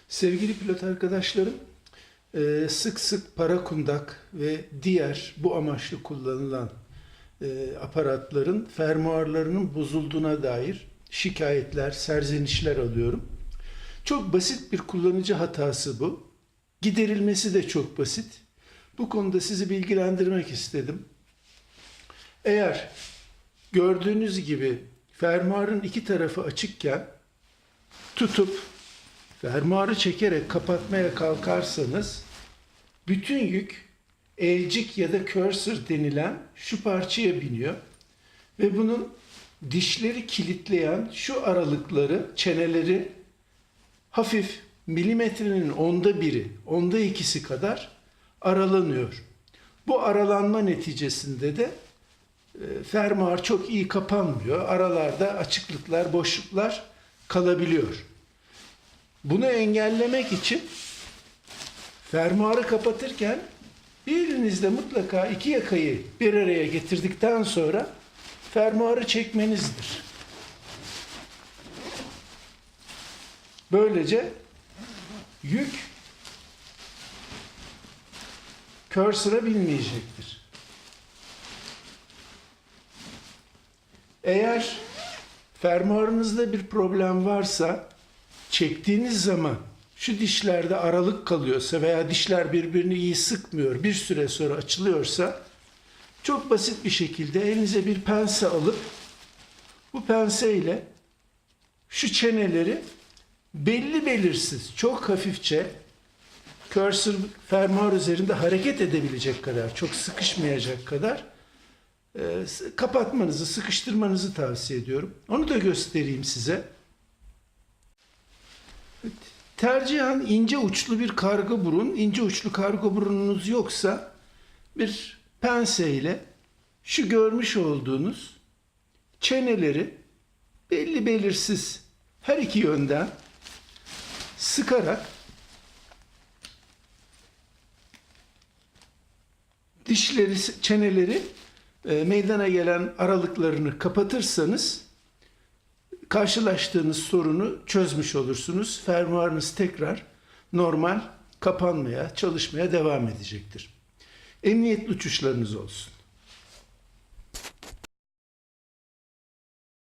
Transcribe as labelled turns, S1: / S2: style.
S1: Sevgili pilot arkadaşlarım, sık sık parakundak ve diğer bu amaçlı kullanılan aparatların fermuarlarının bozulduğuna dair şikayetler, serzenişler alıyorum. Çok basit bir kullanıcı hatası bu. Giderilmesi de çok basit. Bu konuda sizi bilgilendirmek istedim. Eğer gördüğünüz gibi fermuarın iki tarafı açıkken tutup fermuarı çekerek kapatmaya kalkarsanız bütün yük elcik ya da cursor denilen şu parçaya biniyor ve bunun dişleri kilitleyen şu aralıkları, çeneleri hafif milimetrenin onda biri, onda ikisi kadar aralanıyor. Bu aralanma neticesinde de fermuar çok iyi kapanmıyor. Aralarda açıklıklar, boşluklar kalabiliyor. Bunu engellemek için fermuarı kapatırken bir elinizle mutlaka iki yakayı bir araya getirdikten sonra fermuarı çekmenizdir. Böylece yük cursor'a binmeyecektir. Eğer fermuarınızda bir problem varsa, çektiğiniz zaman şu dişlerde aralık kalıyorsa veya dişler birbirini iyi sıkmıyor, bir süre sonra açılıyorsa çok basit bir şekilde elinize bir pense alıp bu pense ile şu çeneleri belli belirsiz, çok hafifçe cursor fermuar üzerinde hareket edebilecek kadar, çok sıkışmayacak kadar kapatmanızı, sıkıştırmanızı tavsiye ediyorum. Onu da göstereyim size. Tercihen ince uçlu bir karga burun, ince uçlu karga burununuz yoksa bir pense ile şu görmüş olduğunuz çeneleri belli belirsiz her iki yönden sıkarak dişleri, çeneleri meydana gelen aralıklarını kapatırsanız karşılaştığınız sorunu çözmüş olursunuz. Fermuarınız tekrar normal kapanmaya, çalışmaya devam edecektir. Emniyetli uçuşlarınız olsun.